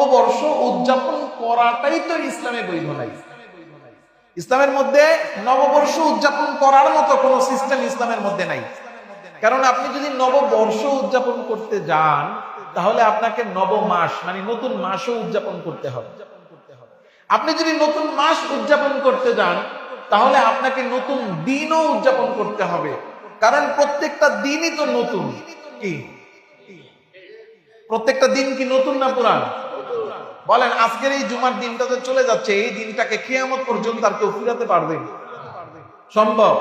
নববর্ষ উদযাপন করাটাই তো ইসলামে বৈধ নাই। ইসলামের মধ্যে নববর্ষ উদযাপন করার মতো কোন সিস্টেম ইসলামের মধ্যে নাই। কারণ আপনি যদি নববর্ষ উদযাপন করতে যান তাহলে আপনাকে নবমাস মানে নতুন মাসও উদযাপন করতে হবে। আপনি যদি নতুন মাস উদযাপন করতে যান তাহলে আপনাকে নতুন দিনও উদযাপন করতে হবে। কারণ প্রত্যেকটা দিনই তো নতুন। কি প্রত্যেকটা দিন কি নতুন না পুরান? বলেন, আজকের এই জুমার দিনটা তো চলে যাচ্ছে, এই দিনটাকে কিয়ামত পর্যন্ত আর কেউ ফিরাতে পারবে? সম্ভব?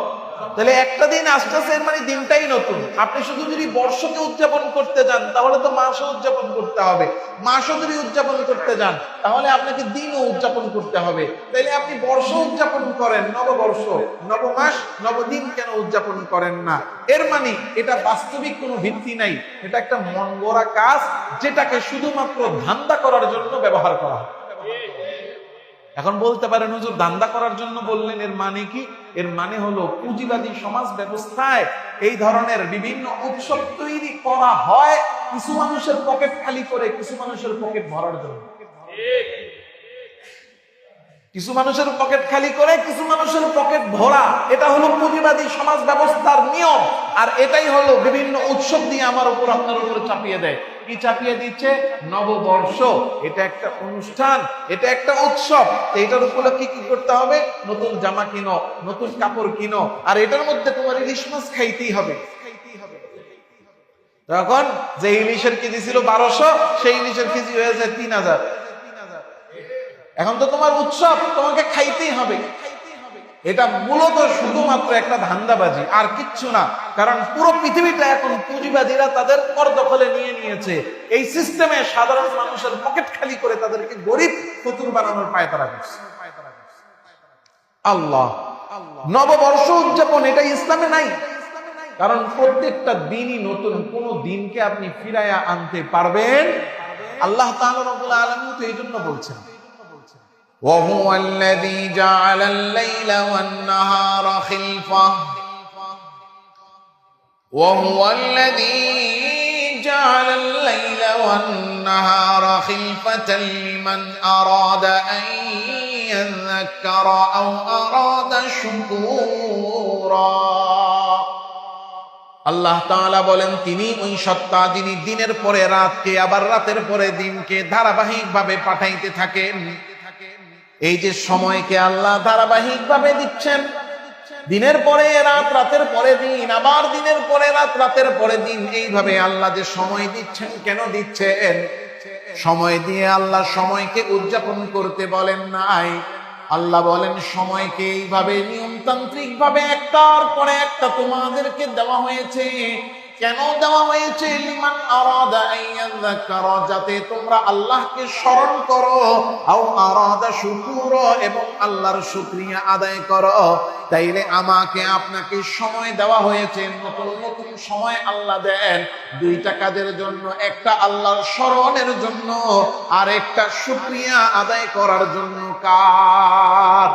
তাহলে একটা দিন আসতেছে, এর মানে দিনটাই নতুন। আপনি শুধু যদি বর্ষকে উদযাপন করতে যান তাহলে তো মাসও উদযাপন করতে হবে। মাসও যদি উদযাপন করতে যান তাহলে আপনাকে দিনও উদযাপন করতে হবে। তাইলে আপনি বর্ষ উদযাপন করেন, নববর্ষ, নবমাস, নবদিন কেন উদযাপন করেন না? এর মানে এটা বাস্তবিক কোনো ভিত্তি নাই। এটা একটা মন গড়া কাজ, যেটাকে শুধুমাত্র ধান্দা করার জন্য ব্যবহার করা হয়। এখন বলতে পারেন, হুজুর ধান্দা করার জন্য বললেন, এর মানে কি? এর মানে হলো পুঁজিবাদী সমাজ ব্যবস্থায় এই ধরনের বিভিন্ন উৎসব তৈরি করা হয় কিছু মানুষের পকেট খালি করে, কিছু মানুষের পকেট ভরার জন্য। কিছু মানুষের পকেট খালি করে, কিছু মানুষের পকেট ভরা। এটা হলো পুঁজিবাদী সমাজ ব্যবস্থার নিয়ম। আর এটাই হলো বিভিন্ন উৎসব দিয়ে আমার উপর আপনার উপর চাপিয়ে দেয়। কি চাপিয়ে দিচ্ছে? নববর্ষ, এটা একটা অনুষ্ঠান, এটা একটা উৎসব। এটার উপলক্ষে কি করতে হবে? নতুন জামা কিনো, নতুন কাপড় কিনো, আর এটার মধ্যে তোমার ইলিশ মাছ খাইতেই হবে। তখন যে ইলিশের কেজি ছিল 1200, সেই ইলিশের কেজি হয়েছে 3000। এখন তো তোমার উৎসব, তোমাকে খাইতেই হবে। এটা মূলত শুধুমাত্র একটা ধান্দাবাজি, আর কিচ্ছু না। কারণ পুরো পৃথিবীটা এখন পুঁজিবাদীরা তাদের করদখলে নিয়ে নিয়েছে। এই সিস্টেমে সাধারণ মানুষের পকেট খালি করে তাদেরকে গরিব ফতুর বানানোর পায়তারা করছে। আল্লাহ, নববর্ষ উদযাপন এটা ইসলামে নাই। কারণ প্রত্যেকটা দিনই নতুন, কোন দিনকে আপনি ফিরাইয়া আনতে পারবেন? আল্লাহ তাআলা রব্বুল আলামিন তো এই জন্য বলছেন, وهو الذي جعل الليل والنهار خلفة وهو الذي جعل الليل والنهار خلفة لمن أراد أن يذكر أو أراد شكورا। আল্লাহ তাআলা বলেন, তিনি ওই সত্তা যিনি দিনের পরে রাতকে আবার রাতের পরে দিনকে ধারাবাহিকভাবে পাঠাইতে থাকেন। এই যে সময়কে আল্লাহ ধারাবাহিক ভাবে দিচ্ছেন, দিনের পরে রাত, রাতের পরে দিন, আবার দিনের পরে রাত, রাতের পরে দিন, এইভাবে আল্লাহ যে সময় দিচ্ছেন, কেন দিচ্ছেন? সময় দিয়ে আল্লাহ সময়কে উদযাপন করতে বলেন নাই। আল্লাহ বলেন, সময়কে এইভাবে নিয়মতান্ত্রিক ভাবে একটার পরে একটা তোমাদেরকে দেওয়া হয়েছে। কেন দেওয়া হয়েছে? লিমান আরাদা আইয়াযাক্কারা, যাতে তোমরা আল্লাহকে স্মরণ করো, আও আরাদা শুকুরা, এবং আল্লাহর শুকরিয়া আদায় করো। তাইলে আমাকে আপনাকে সময় দেওয়া হয়েছে, নতুন নতুন সময় আল্লাহ দেন দুইটা কাজের জন্য। একটা আল্লাহর স্মরণের জন্য, আর একটা শুকরিয়া আদায় করার জন্য। কার?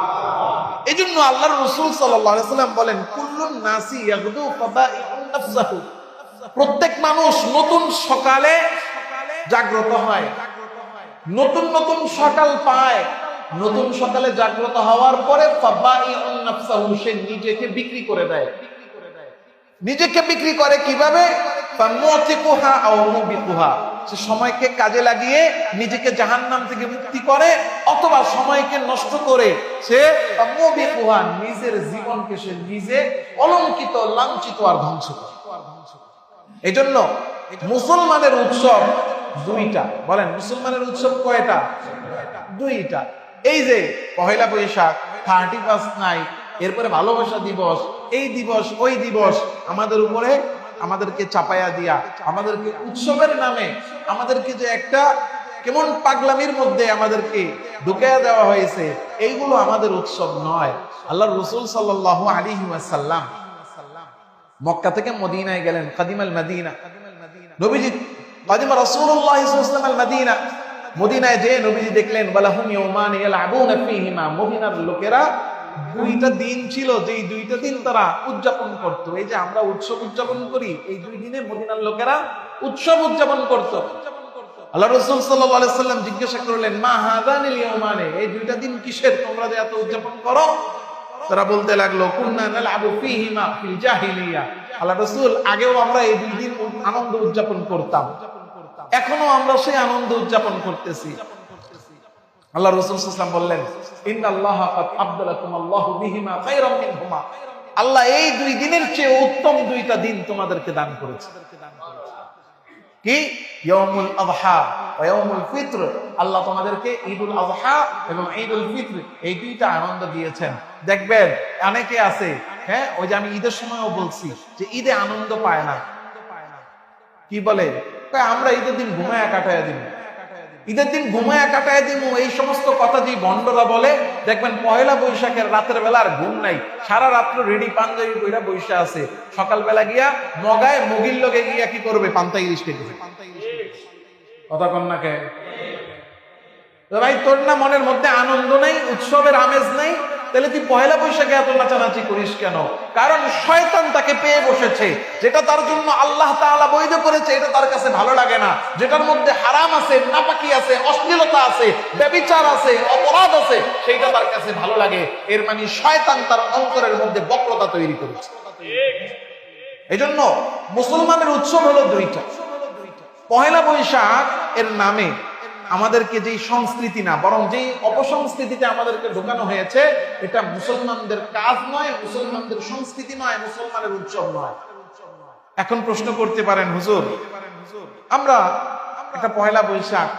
এই জন্য আল্লাহর রাসূল সাল্লাল্লাহু আলাইহি ওয়াসাল্লাম বলেন, কুল্লুন নাসি ইয়াগদু ফাদাইউন নাফসাহু, প্রত্যেক মানুষ নতুন সকালে জাগ্রত হয়, নতুন নতুন সকাল পায়। নতুন সকালে জাগ্রত হওয়ার পরে ফাদাইউন নাফসাহু, সে নিজেকে বিক্রি করে দেয়। নিজেকে বিক্রি করে কিভাবে? ফামুতিকুহা আও মুবিকুহা, সে সময়কে কাজে লাগিয়ে নিজেকে জাহান্নাম থেকে মুক্তি করে, অথবা সময়কে নষ্ট করে সে মুবিকুহা, নিজের জীবনকে সে নিজে অলঙ্কিত, লাঞ্ছিত আর ধ্বংস করে। এই জন্য মুসলমানের উৎসব দুইটা। বলেন, মুসলমানের উৎসব কয়টা? দুইটা। এই যে পহেলা বৈশাখ, 31 নাইট, এরপরে ভালোবাসা দিবস, এই দিবস ওই দিবস আমাদের উপরে, আমাদেরকে চাপায়া দিয়া, আমাদেরকে উৎসবের নামে আমাদেরকে যে একটা কেমন পাগলামির মধ্যে আমাদেরকে ঢুকাইয়া দেওয়া হয়েছে, এইগুলো আমাদের উৎসব নয়। আল্লাহর রাসূল সাল্লাল্লাহু আলাইহি ওয়াসাল্লাম মক্কা থেকে মদিনায় গেলেন। কাদিমাল মদিনা, নবীজি কাদিমা রাসূলুল্লাহ সাল্লাল্লাহু আলাইহি ওয়াসাল্লাম মদিনা, মদিনায় যে নবীজি দেখলেন ওয়ালাহুম ইয়াওমান ইয়ালআবুনা ফীহিমা, মদিনার লোকেরা দুইটা দিন ছিল, যেই দুইটা দিন তারা উদযাপন করত। এই যে আমরা উৎসব উদযাপন করি, এই দুই দিনে মদিনার লোকেরা উৎসব উদযাপন করত। আল্লাহ রাসূল সাল্লাল্লাহু আলাইহি সাল্লাম জিজ্ঞাসা করলেন, মা হাযানিল ইয়াওমানে, এই দুইটা দিন কিসের, তোমরা যে এত উদযাপন করো? তারা বলতে লাগলো, কুননা নালআবু ফীহিমা ফিল জাহিলিয়া। আল্লাহ রাসূল, আগেও আমরা এই দুই দিন আনন্দ উদযাপন করতাম, এখনো আমরা সেই আনন্দ উদযাপন করতেছি। আল্লাহ রাসূল সাল্লাল্লাহু আলাইহি ওয়াসাল্লাম বললেন, ইন্নাল্লাহা কাদ আবদালাকুমুল্লাহু বিহিমা খায়রাম মিনহুমা, আল্লাহ এই দুই দিনের চেয়ে উত্তম দুইটা দিন তোমাদেরকে দান করেছে। কি? ইয়াউমুল আযহা ওয়া ইয়াউমুল ফিতর। আল্লাহ তোমাদেরকে ঈদুল আযহা এবং ঈদুল ফিতর এই দুইটা আনন্দ দিয়েছেন। দেখবেন অনেকে আছে, হ্যাঁ, ওই যে আমি ঈদের সময়ও বলছি যে ঈদে আনন্দ পায় না। কি বলে? আমরা ঈদের দিন ঘুমায়া কাটায়া দিব, ঈদের দিন ঘুমায়া কাটায়া দিব, এই সমস্ত কথা যে বন্ডরা বলে। দেখবেন পয়লা বৈশাখের রাতের বেলা আর ঘুম নাই, সারা রাত্র রেডি পাঞ্জাবি কইরা বৈশা আছে, সকালবেলা গিয়া মগায় মগির লগে গিয়া কি করবে? পান্তা ইলিশ খেতে। কথা কন না কে? ভাই, তোর না মনের মধ্যে আনন্দ নেই, উৎসবের আমেজ নেই, তাহলে তুই পয়লা বৈশাখে এত নাচানাচি করিস কেন? কারণ শয়তান তাকে পেয়ে বসেছে, যেটা তার জন্য আল্লাহ তাআলা বৈধ করেছে এটা তার কাছে ভালো লাগে না। যেটার মধ্যে হারাম আছে, নাপাকি আছে, অশ্লীলতা আছে, ব্যভিচার আছে, অপরাধ আছে, সেইটা তার কাছে ভালো লাগে। এর মানে শয়তান তার অন্তরের মধ্যে বক্রতা তৈরি করেছে। এজন্য মুসলমানের উৎসব হলো দুইটা। পয়লা বৈশাখ এর নামে আমাদেরকে যেই সংস্কৃতি না, বরং যেই অপসংস্কৃতিতে আমাদেরকে ঢোকানো হয়েছে, এটা মুসলমানদের কাজ নয়, মুসলমানদের সংস্কৃতি নয়, মুসলমানের উৎসব নয়। এখন প্রশ্ন করতে পারেন, হুজুর, আমরা একটা পয়লা বৈশাখ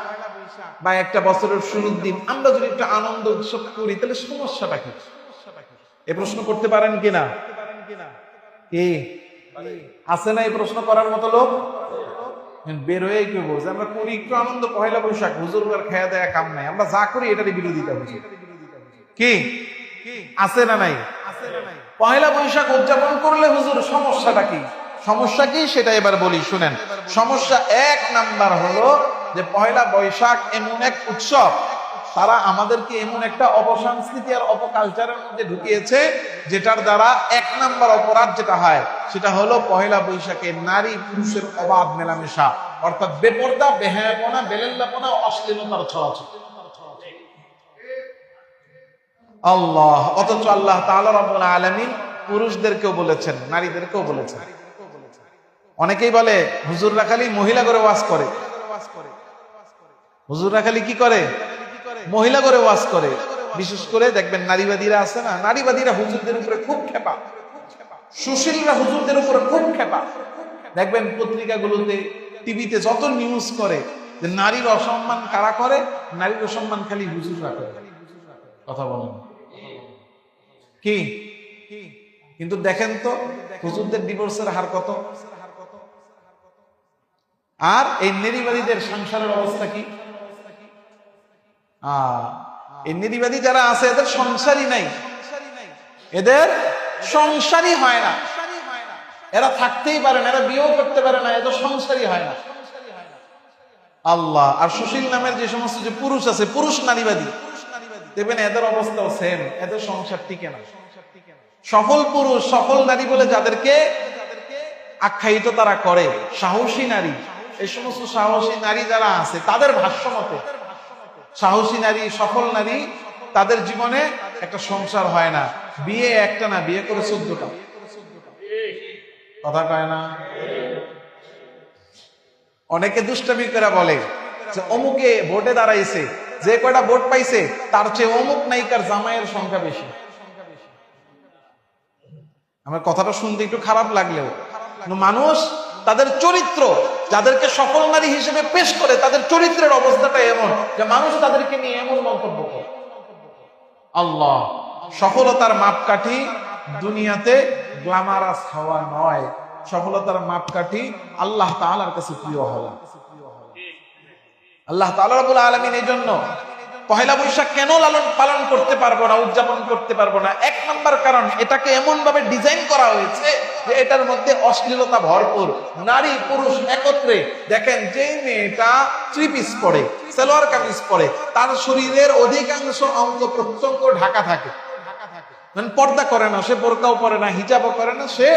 বা একটা বছরের শুরুর দিন আমরা যদি একটা আনন্দ উৎসব করি, তাহলে সমস্যাটা কি? এই প্রশ্ন করতে পারেন কিনা? কি আছে না এই প্রশ্ন করার মতো লোক? বের হয়ে কি বলছে, আমরা করি একটু আনন্দ পয়লা বৈশাখ, হুজুর খায়া দেয়া কাম নাই, আমরা যা করি এটারই বিরোধিতা হচ্ছে। কি আছে না নাই? পয়লা বৈশাখ উদযাপন করলে হুজুর সমস্যাটা কি? সমস্যা কি সেটা এবার বলি, শুনেন। সমস্যা এক নাম্বার হলো যে পয়লা বৈশাখ এমন এক উৎসব, তারা আমাদেরকে এমন একটা অপসংস্কৃতি আর অপকালচারের মধ্যে ঢুকিয়েছে, যেটার দ্বারা এক নাম্বার অপরাধ যেটা হয় সেটা হলো পয়লা বৈশাখে নারী পুরুষের অবাধ মেলামেশা, অর্থাৎ বেপর্দা, বেহায়াপনা, বেলেল্লাপনা, অশ্লীলতার ছড়াছড়ি। আল্লাহ, অথচ আল্লাহ তাআলা রাব্বুল আলামিন পুরুষদেরকেও বলেছেন, নারীদেরকেও বলেছেন। অনেকেই বলে হুজুররা খালি মহিলা করে ওয়াজ করে। হুজুররা খালি কি করে? মহিলা করে ওয়াজ করে। বিশেষ করে দেখবেন নারীবাদীরা আছে না, নারীবাদীরা হুজুরদের উপরে খুব খেপা, সুশীলরা হুজুরদের উপরে খুব খেপা। দেখবেন পত্রিকাগুলোতে, টিভিতে যত নিউজ করে যে নারীর অসম্মান কারা করে, নারীর অসম্মান খালি হুজুররা করে। কথা বলেন কি? কিন্তু দেখেন তো হুজুরদের ডিভোর্সের হার কত, আর এই নারীবাদীদের সংসারের অবস্থা কি? এই নারীবাদী যারা আছে এদের সংসারই নাই, এদের সংসারই হয় না, এরা থাকতেই পারে না, এরা বিয়েও করতে পারে না, এদের সংসারই হয় না। আল্লাহ। আর সুশীল নামের যে সমস্ত যে পুরুষ আছে, পুরুষ নারীবাদী, দেখবেন এদের অবস্থাও সেম, এদের সংসার টিকে না। সফল পুরুষ, সফল নারী বলে যাদেরকে আখ্যায়িত তারা করে, সাহসী নারী, এই সমস্ত সাহসী নারী যারা আছে তাদের ভাষ্য মতে সাহসী নারী, সফল নারী, তাদের জীবনে একটা সংসার হয় না, বিয়ে একটা না, বিয়ে করে 14টা। কথা কয় না? অনেকে দুষ্টামি করে বলে যে অমুকে ভোটে দাঁড়াইছে, যে কয়টা ভোট পাইছে তার চেয়ে অমুক নায়িকার জামাইয়ের সংখ্যা বেশি। আমার কথাটা শুনতে একটু খারাপ লাগলেও মানুষ তাদের চরিত্র, যাদেরকে সফল নারী হিসেবে পেশ করে, তাদের চরিত্রের অবস্থাটা এমন যে মানুষ তাদেরকে নিয়ে এমন মন্তব্য করে। আল্লাহ, সফলতার মাপকাঠি দুনিয়াতে গ্ল্যামারাস হওয়া নয়, সফলতার মাপকাঠি আল্লাহ তাআলার কাছে প্রিয় হওয়া। আল্লাহ তাআলা রাব্বুল আলামিন এই জন্য পয়লা বৈশাখ কেন পালন করতে পারবো না, উদযাপন করতে পারবো না? এক নাম্বার কারণ, এটাকে এমন ভাবে ডিজাইন করা হয়েছে যে এটার মধ্যে অশ্লীলতা ভরপুর, নারী পুরুষ একত্রে। দেখেন, যেই মেয়েটা 3 পিস পরে, সালোয়ার কামিজ পরে, তার শরীরের অধিকাংশ অঙ্গ প্রত্যঙ্গ ঢাকা থাকে, মানে পর্দা করে না, সে বোরকাও পরে না, হিজাবও করে না, সে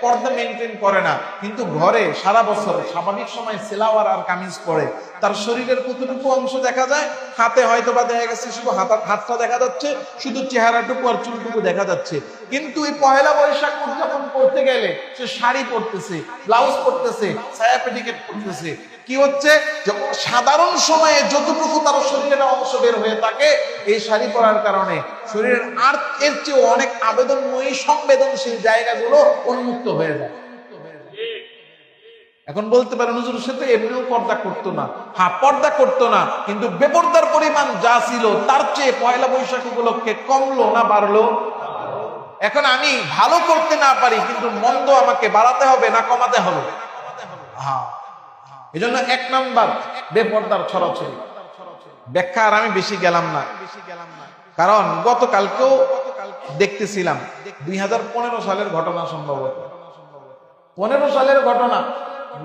পর্দা মেনটেন করে না, কিন্তু ঘরে সারা বছর স্বাভাবিক সময় সেলাওয়ার আর কামিজ পরে, তার শরীরের কতটুকু অংশ দেখা যায়? হাতে হয়তো বা দেখা গেছে শুধু হাতটা দেখা যাচ্ছে, শুধু চেহারাটুকু আর চুলটুকু দেখা যাচ্ছে। কিন্তু এই পহেলা বৈশাখ উদযাপন করতে গেলে সে শাড়ি পরতেছে, ব্লাউজ পরতেছে, ছায়া পেটিকেট পরতেছে। কি হচ্ছে? যে সাধারণ সময়ে যতটুকু তার শরীরের অংশ বের হয়ে থাকে, এই শাড়ি পরার কারণে শরীরের আর এর চেয়ে অনেক আবেদনময়ী সংবেদনশীল জায়গাগুলো উন্মুক্ত হয়ে যায়। এখন বলতে পারেন হুজুর সে তো এমনিও পর্দা করতো না। হ্যাঁ, পর্দা করতো না, কিন্তু বেপর্দার পরিমাণ যা ছিল তার চেয়ে পয়লা বৈশাখ উপলক্ষে কমলো না বাড়লো? এখন আমি ভালো করতে না পারি, কিন্তু মন্দ আমাকে বাড়াতে হবে না কমাতে হবে? হ্যাঁ, এই জন্য ১ নাম্বার বেপর্দার ছড়াছড়ি। ব্যাখ্যা আর আমি বেশি গেলাম না, কারণ গতকালকেও দেখতেছিলাম ২০১৫ সালের ঘটনা, সম্ভবত 15 সালের ঘটনা।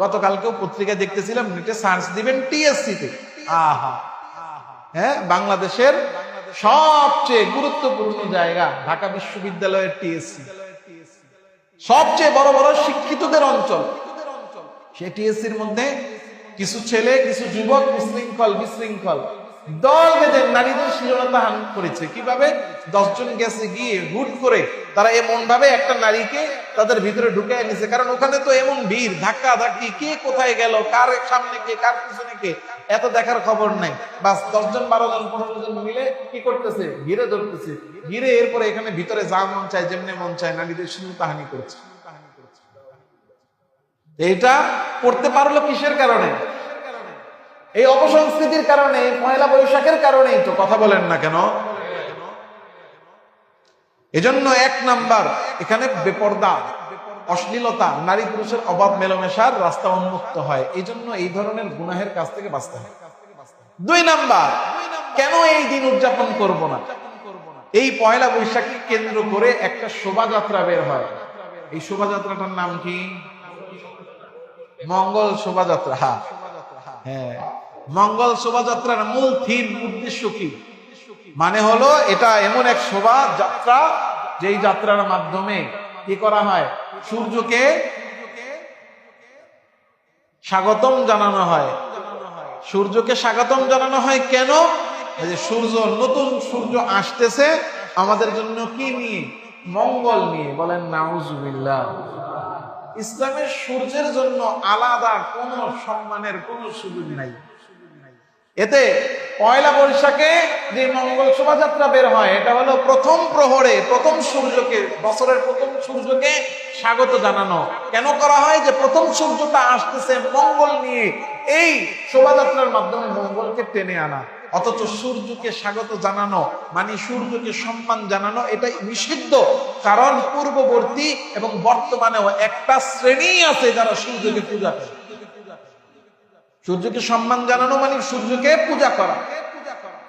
গতকালকেও পত্রিকা দেখতেছিলাম, নেটে সার্চ দিবেন টিএসসি তে। আহা, হ্যাঁ, বাংলাদেশের সবচেয়ে গুরুত্বপূর্ণ জায়গা ঢাকা বিশ্ববিদ্যালয়ের টিএসসি, সবচেয়ে বড় বড় শিক্ষিতদের অঞ্চল। সেই টিএসসির মধ্যে কিছু ছেলে, কিছু যুবক বিশৃঙ্খল দল বেঁধে নারীদের শ্লীলতাহানি করেছে। কিভাবে? 10 জন গেছে, গিয়ে হুট করে তারা এমন ভাবে একটা নারীকে তাদের ভিতরে ঢুকে এনেছে, কারণ ওখানে তো এমন ভিড়, ধাক্কা ধাক্কি, কে কোথায় গেল, কার সামনে কে কার পিছনে কে, এত দেখার খবর নাই। বাস 10 জন 12 জন 15 জন মিলে কি করতেছে? ঘিরে ধরতেছে, ঘিরে এরপরে এখানে ভিতরে যা মন চায়, যেমনি মন চায় নারীদের শ্লীলতাহানি করছে। এইটা করতে পারলো কিসের কারণে? এই অপসংস্কৃতির কারণে, পয়লা বৈশাখের কারণেই তো। কথা বলেন না কেন? এজন্য ১ নাম্বার এখানে বেপর্দা, অশ্লীলতা, নারী পুরুষের অভাব মেলমেশার রাস্তা উন্মুক্ত হয়। এই জন্য এই ধরনের গুনাহের কাছ থেকে বাঁচতে হয়। ২ নাম্বার, কেন এই দিন উদযাপন করব না? এই পয়লা বৈশাখকে কেন্দ্র করে একটা শোভাযাত্রা বের হয়। এই শোভাযাত্রাটার নাম কি? মঙ্গল শোভাযাত্রা। হ্যাঁ, মঙ্গল শোভাযাত্রার মূল থিম, উদ্দেশ্য কি? মানে হলো এটা এমন এক শোভাযাত্রা যেই যাত্রার মাধ্যমে কি করা হয়? সূর্যকে স্বাগতম জানানো হয়। সূর্যকে স্বাগতম জানানো হয় কেন? যে সূর্য, নতুন সূর্য আসতেছে আমাদের জন্য কি নিয়ে? মঙ্গল নিয়ে। বলেন নাউজুবিল্লাহ। ইসলামের সূর্যের জন্য আলাদা কোনো সম্মানের কোনো সুযোগ নাই। এতে পয়লা বৈশাখে যে মঙ্গল শোভাযাত্রা বের হয়, এটা হলো প্রথম প্রহরে প্রথম সূর্যকে, বছরের প্রথম সূর্যকে স্বাগত জানানো। কেন করা হয়? যে প্রথম সূর্যটা আসতেছে মঙ্গল নিয়ে, এই শোভাযাত্রার মাধ্যমে মঙ্গলকে টেনে আনা। অথচ সূর্যকে স্বাগত জানানো মানে সূর্যকে সম্মান জানানো, এটাই নিষিদ্ধ। কারণ পূর্ববর্তী এবং বর্তমানেও একটা শ্রেণী আছে যারা সূর্যকে পূজা করে। সূর্যকে সম্মান জানানো মানে সূর্যকে পূজা করা।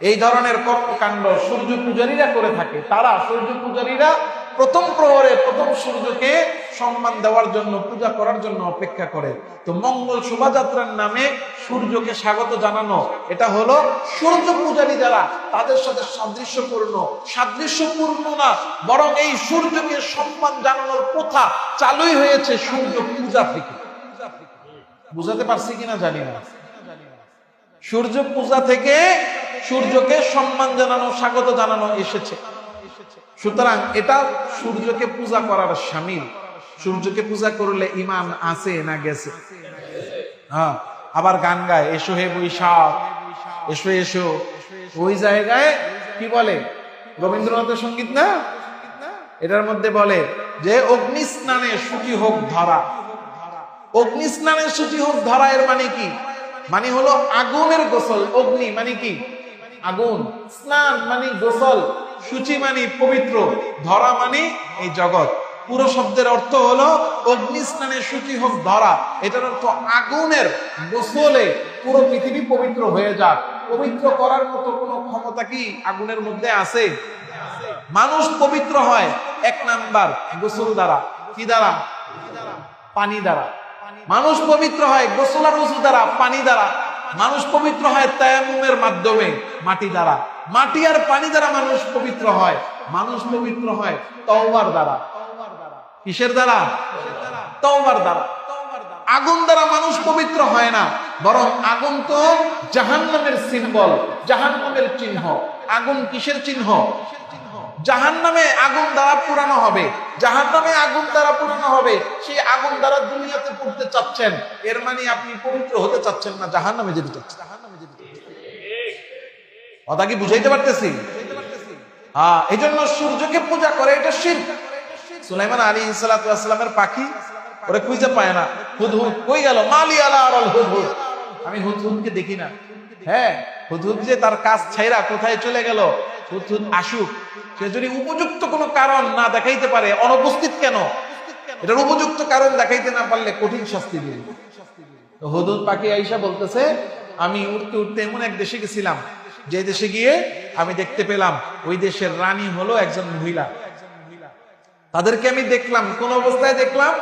এই ধরনের কর্মকাণ্ড সূর্য পূজারীরা করে থাকে। তারা সূর্য পূজারীরা প্রথম প্রহরে প্রথম সূর্যকে সম্মান দেওয়ার জন্য, পূজা করার জন্য অপেক্ষা করে। তো মঙ্গল শোভাযাত্রার নামে সূর্যকে স্বাগত জানানো, এটা হলো সূর্য পূজারী যারা তাদের সাথে সাদৃশ্যপূর্ণ না, বরং এই সূর্যকে সম্মান জানানোর প্রথা চালুই হয়েছে সূর্য পূজা থেকে। বুঝাতে পারছি কিনা জানি না। সূর্য পূজা থেকে সূর্যকে সম্মান জানানো, স্বাগত জানানো এসেছে। সুতরাং এটা সূর্যকে পূজা করার শামিল। সূর্যকে পূজা করলে ইমান আছে না গেছে? হ্যাঁ, আবার গান গায়, এসো হে বৈশাখ, এসো এসো। ওই জায়গায় কি বলে? রবীন্দ্রনাথের সঙ্গীত না, এটার মধ্যে বলে যে অগ্নি স্নানে শুচি হোক ধরা। অগ্নি স্নানের শুচি হোক ধরা এর মানে কি? মানে হলো আগুনের গোসল। অগ্নি মানে কি? আগুন। স্নান মানে গোসল। শুচি মানে পবিত্র। ধরা মানে এই জগৎ। পুরো শব্দের অর্থ হলো অগ্নি স্নানে শুচি হোক ধরা। এটার অর্থ আগুনের গোসলে পুরো পৃথিবী পবিত্র হয়ে যাক। পবিত্র করার মতো কোনো ক্ষমতা কি আগুনের মধ্যে আছে? মানুষ পবিত্র হয় ১ নাম্বার গোসল দ্বারা। কি দ্বারা? পানি দ্বারা। মানুষ পবিত্র হয় গোসল আর ওযু দ্বারা, পানি দ্বারা। মানুষ পবিত্র হয় তায়াম্মুমের মাধ্যমে, মাটি দ্বারা। মাটি আর পানি দ্বারা মানুষ পবিত্র হয়। মানুষ পবিত্র হয় তওবার দ্বারা। কিসের দ্বারা? তওবার দ্বারা। আগুন দ্বারা মানুষ পবিত্র হয় না, বরং আগুন তো জাহান্নামের সিম্বল, জাহান্নামের চিহ্ন। আগুন কিসের চিহ্ন? জাহান্নামে আগুন দ্বারা পুরানো হবে, জাহান্নামে আগুন দ্বারা পুরানো হবে। সেই আগুন দ্বারা দুনিয়াতে পড়তে চাচ্ছেন, এর মানে আপনি পবিত্র হতে চাচ্ছেন না, জাহান্নামে যেতে চাচ্ছেন। কথা কি বুঝাইতে পারতেছি? এই জন্য সূর্যকে পূজা করে, এটা শিরক। সুলাইমান আলাইহিস সালাতু ওয়াস সালামের পাখি ওরে খুঁজে পায় না, হুদহুদ কই গেল? মালি আলা আল হুদহুদ, আমি হুদহুদকে দেখি না। হ্যাঁ, হুদহুদ যে তার কাজ ছাইরা কোথায় চলে গেল? হুদহুদ আসুক, সে যদি উপযুক্ত কোনো কারণ না দেখাইতে পারে, অনুপস্থিত কেন, এটার উপযুক্ত কারণ দেখাইতে না পারলে কঠিন শাস্তি দিবে। তো হুদহুদ পাখি আইসা বলতেছে, আমি উঠতে উঠতে এমন এক দেশে গেছিলাম, যে দেশে গিয়ে আমি দেখতে পেলাম ওই দেশের রানী হলো একজন মহিলা। তাদেরকে আমি দেখলাম, কোন অবস্থায় দেখলাম?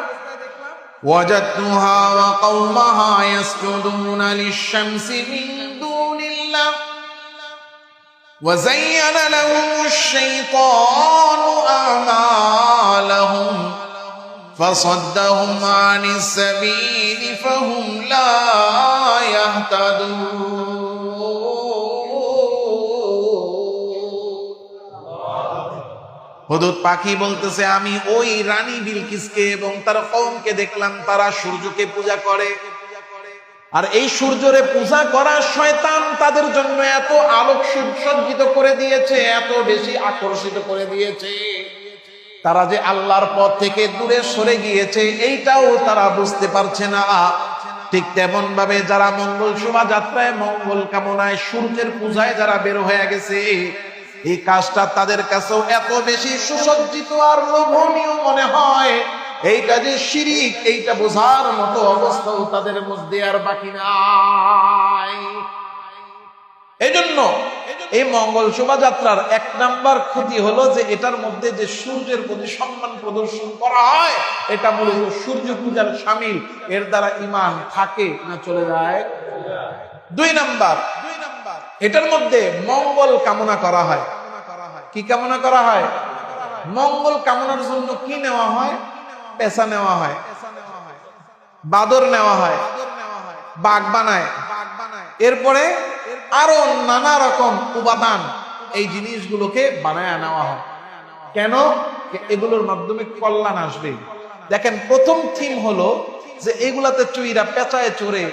ওয়াজাদতুহা ওয়া কওমাহা ইয়াসজুদুনা লিশ-শামসি মিন দুনিল্লাহ ওয়া যায়্যানা লাহুমুশ শাইতানু আ'মালাহুম ফাসাদ্দাহুম আনিস সাবিলি ফাহুম লা ইয়াহতাদুন। হুদহুদ পাখি বলতেছে, আমি ওই রানী বিলকিসকে এবং তার কওমকে দেখলাম, তারা সূর্যকে পূজা করে। আর এই সূর্যরে পূজা করা শয়তান তাদের জন্য এত আলোক সজ্জিত করে দিয়েছে, এত বেশি আকর্ষিত করে দিয়েছে, তারা যে আল্লাহর পথ থেকে দূরে সরে গিয়েছে এইটাও তারা বুঝতে পারছে না। ঠিক তেমন ভাবে যারা মঙ্গল শোভাযাত্রায় মঙ্গল কামনায় সূর্যের পূজায় যারা বের হয়ে গেছে, এই কাজটা তাদের কাছেও এত বেশি সুসজ্জিত আর লোভনীয় মনে হয়, এইটা যে শিরিক এইটা বোঝার মতো অবস্থাও তাদের মধ্যে আর বাকি নাই। এজন্য এই মঙ্গল শোভাযাত্রার এক নাম্বার ক্ষতি হলো যে এটার মধ্যে যে সূর্যের প্রতি সম্মান প্রদর্শন করা হয়, এটা মূলত সূর্য পূজার শামিল। এর দ্বারা ঈমান থাকে না চলে যায়? দুই নাম্বার, এটার মধ্যে মঙ্গল কামনা করা হয়। কি কামনা করা হয়? মঙ্গল কামনার জন্য কি নেওয়া হয়? পেশা নেওয়া হয়, বাদর নেওয়া হয়, বাঘ বানায়, এরপরে আরো নানা রকম উপাদান এই জিনিসগুলোকে বানায় নেওয়া হয়। কেন? এগুলোর মাধ্যমে কল্যাণ আসবে। দেখেন, প্রথম থিম হলো যে এগুলাতে চুইরা পেঁচায় চড়ে,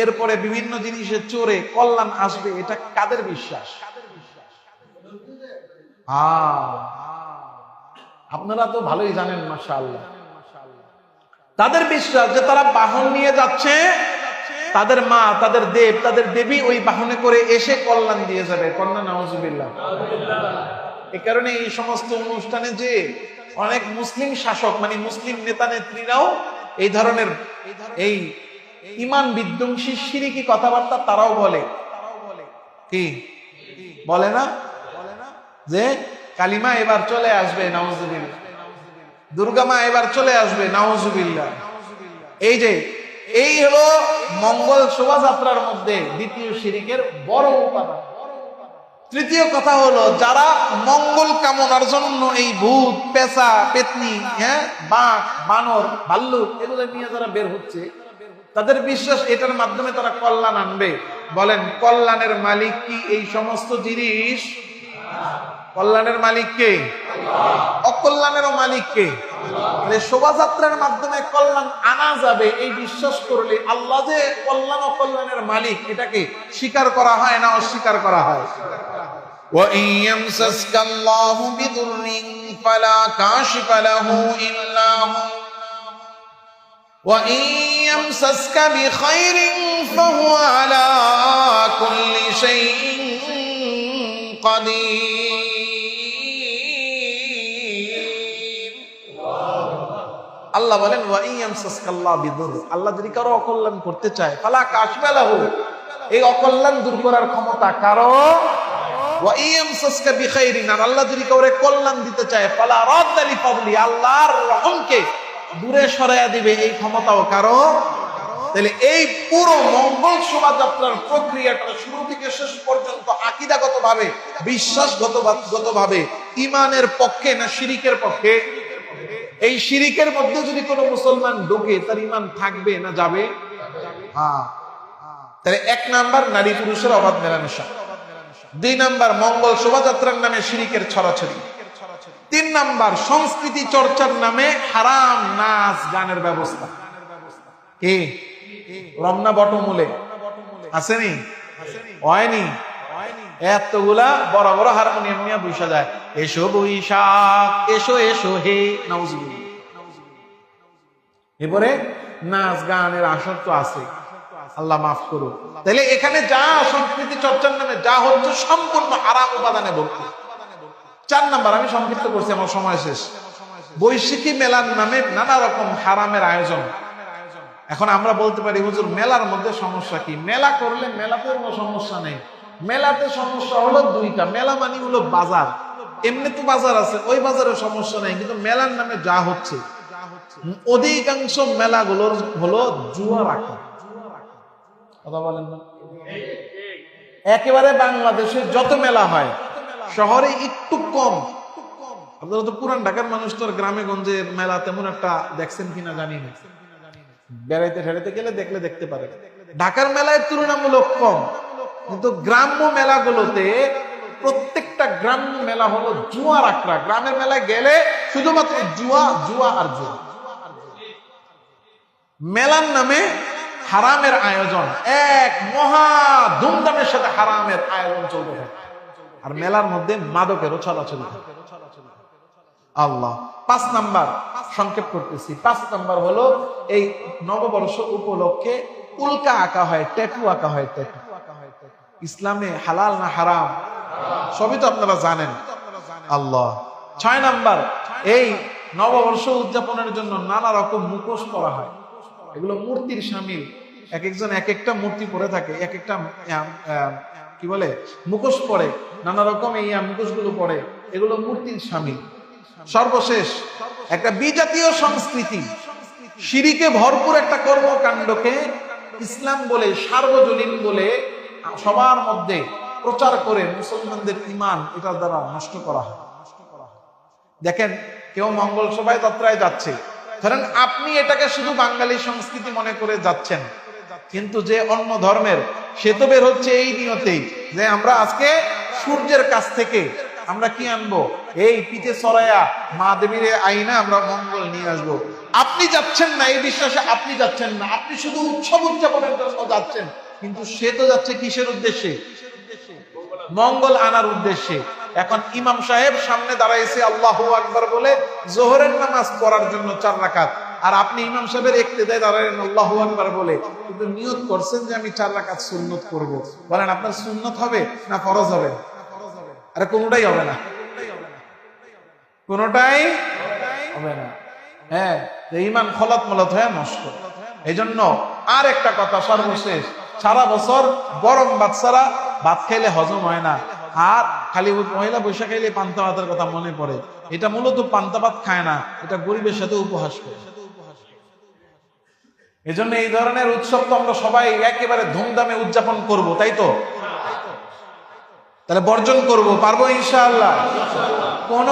এরপরে বিভিন্ন জিনিসে চড়ে কল্যাণ আসবে। এটা কাদের বিশ্বাস? আপনারা তো ভালোই জানেন, মাশাআল্লাহ। তাদের বিশ্বাস যে তারা বাহন নিয়ে যাচ্ছে, তাদের মা, তাদের দেব, তাদের দেবী ওই বাহনে করে এসে কল্যাণ দিয়ে যাবে। কন্যা নাউজুবিল্লাহ। এই কারণে এই সমস্ত অনুষ্ঠানে যে অনেক মুসলিম শাসক, মানে মুসলিম নেতা নেত্রীরাও এই ধরনের এই ঈমান বিধ্বংসী শিরকি কথাবার্তা তারাও বলে। কি বলে না? যে কালিমা এবার চলে আসবে, নাউজুবিল্লাহ। দুর্গা মা এবার চলে আসবে, নাউজুবিল্লাহ। এই হলো মঙ্গল শোভাযাত্রার মধ্যে দ্বিতীয় শিরকের বড় উপাদান। তৃতীয় কথা হলো, যারা মঙ্গল কামনার জন্য এই ভূত, পেঁচা, পেতনি, বাঘ, বানর, ভাল্লুক এগুলো নিয়ে যারা বের হচ্ছে, তাদের বিশ্বাস এটার মাধ্যমে তারা কল্যাণ আনবে। বলেন, কল্যাণের মালিক কি এই সমস্ত জিনিস? কল্যাণের মালিক কে? অকল্যাণেরও মালিক কে? শোভাযাত্রার মাধ্যমে কল্যাণ আনা যাবে এই বিশ্বাস করলে আল্লাহ যে কল্যাণ অকল্যাণের মালিক, এটাকে স্বীকার করা হয় না অস্বীকার করা হয়? وَإِن يَمْسَسْكَ اللَّهُ بِضُرٍّ فَلَا كَاشِفَ لَهُ إِلَّا هُوَ وَإِن يَمْسَسْكَ بِخَيْرٍ فَهُوَ عَلَى كُلِّ شَيْءٍ قَدِيرٌ। আল্লাহ বলেন, ওয়া ইয়ামসাসকাল্লাহু বিদুর, আল্লাহ যদি কারো অকল্যাণ করতে চায়, ফালা কাশফা লাহু, এই অকল্যাণ দূর করার ক্ষমতা কারো। ওয়া ইয়ামসাসকা বিখাইরিন, আল্লাহ যদি কাউরে কল্যাণ দিতে চায়, ফালা রাদ্দা লিফাদলি, আল্লাহর রহমকে দূরে সরাইয়া দিবে এই ক্ষমতাও কারো। তাহলে এই পুরো মঙ্গল শোভাযাত্রার প্রক্রিয়াটা শুরু থেকে শেষ পর্যন্ত আকীদাগতভাবে, বিশ্বাসগতভাবে ঈমানের পক্ষে না শিরকের পক্ষে? এই শিরিকের মধ্যে যদি কোনো মুসলমান ঢোকে তার ঈমান থাকবে না যাবে? হ্যাঁ। তাহলে 1 নাম্বার নারী পুরুষের অবাধ মেলামেশা, 2 নাম্বার মঙ্গল শোভাযাত্রার নামে শিরিকের ছড়াছড়ি, 3 নাম্বার সংস্কৃতি চর্চার নামে হারাম নাচ গানের ব্যবস্থা। কি রমনা বটমূলে আসেনি? হয়নি? এতগুলা বড় বড় হারমোনিয়াম নিয়ে বৈশা যায়, এসো বৈশাখ এসো এসো হে নাউজুবিল্লাহ। এরপরে নাচ গানের আসর তো আছে, আল্লাহ মাফ করুন। তাহলে এখানে যা সংস্কৃতি চর্চার নামে যা হচ্ছে সম্পূর্ণ হারাম উপাদানে ভর্তি। 4 নাম্বার আমি সংক্ষিপ্ত করছি, আমার সময় শেষ। বৈশাখী মেলার নামে নানা রকম হারামের আয়োজন। এখন আমরা বলতে পারি হুজুর মেলার মধ্যে সমস্যা কি? মেলা করলে মেলাতে কোনো সমস্যা নেই। মেলাতে সমস্যা হলো 2টা। মেলা মানে হলো বাজার, এমনি তো বাজার আছে, ওই বাজারে সমস্যা নেই, কিন্তু মেলার নামে যা হচ্ছে অধিকাংশ মেলাগুলোর হলো জুয়ার আখড়া। কথা বলেন না? একেবারে বাংলাদেশে যত মেলা হয় শহরে একটু কম। আপনারা তো পুরান ঢাকার মানুষ, তো গ্রামে গঞ্জে মেলা তেমন একটা দেখছেন কিনা জানি না, বেড়াইতে ঠেড়াইতে গেলে দেখলে দেখতে পারে। ঢাকার মেলায় তুলনামূলক কম, কিন্তু গ্রাম্য মেলাগুলোতে প্রত্যেকটা গ্রাম্য মেলা হলো জুয়ার আখড়া। গ্রামের মেলায় গেলে শুধুমাত্র জুয়া জুয়া আর জুয়া। মেলার নামে হারামের আয়োজন, এক মহা ধুমধামের সাথে হারামের আয়োজন চলতে থাকে, আর মেলার মধ্যে মাদকেরও ছড়াছড়ি থাকে। আল্লাহ। 5 নাম্বার সংক্ষেপ করতেছি। 5 নাম্বার হলো এই নববর্ষ উপলক্ষে উল্কা আঁকা হয়, ট্যাটু আঁকা হয়। ট্যাটু ইসলামে হালাল না হারাম? সবই তো আপনারা জানেন। আল্লাহ। 6 নাম্বার এই নববর্ষ উদযাপনের জন্য নানা রকম মুখোশ করা হয়। এগুলো মূর্তির শামিল, এক একজন এক একটা মূর্তি পরে থাকে, এক একটা কি বলে মুখোশ পরে, নানা রকম এই মুখোশগুলো পরে, এগুলো মূর্তির শামিল। সর্বশেষ একটা বিজাতীয় সংস্কৃতি, শিরিকে ভরপুর একটা কর্মকাণ্ডকে ইসলাম বলে, সার্বজনীন বলে সবার মধ্যে প্রচার করে মুসলমানদের ঈমান এটার দ্বারা নষ্ট করা হয়। দেখেন, কেউ মঙ্গল শোভাযাত্রায় যাচ্ছে, ধরেন আপনি এটাকে শুধু বাঙালি সংস্কৃতি মনে করে যাচ্ছেন, কিন্তু যে অন্য ধর্মের সে তো বের হচ্ছে এই নিয়তেই যে আমরা আজকে সূর্যের কাছ থেকে আমরা কি আনবো, এই পিঠে সরাইয়া মা দেবীর আইনা আমরা মঙ্গল নিয়ে আসবো। আপনি যাচ্ছেন না এই বিশ্বাসে, আপনি যাচ্ছেন না, আপনি শুধু উৎসব উদযাপনের জন্য যাচ্ছেন, কিন্তু সে তো যাচ্ছে কিসের উদ্দেশ্যে? মঙ্গল আনার উদ্দেশ্যে। এখন ইমাম সাহেব সামনে দাঁড়াইছে আল্লাহু আকবার বলে জোহরের নামাজ পড়ার জন্য 4 রাকাত, আর আপনি ইমাম সাহেবের ইক্তেদায় দাঁড়ালেন আল্লাহু আকবার বলে, কিন্তু নিয়ত করছেন যে আমি 4 রাকাত সুন্নত করব। বলেন আপনার সুন্নত হবে না ফরজ হবে? আরে কোনটাই হবে না, কোনটাই হবে না। হ্যাঁ, ঈমান খলত মলত হয়ে নষ্ট। এই জন্য আর একটা কথা সর্বশেষ, সারা বছর গরম ভাত ছাড়া ভাত খাইলে হজম হয় না, আর খালি মহিলা বৈশা খাইলে পান্তা ভাতের কথা মনে পড়ে। এটা মূলত পান্তা ভাত খায় না, এটা গরিবের সাথে উপহাস করে। এই জন্য এই ধরনের উৎসব তো আমরা সবাই একেবারে ধুমধামে উদযাপন করব, তাই তো? তাহলে বর্জন করব, পারবো ইনশাআল্লাহ? কোন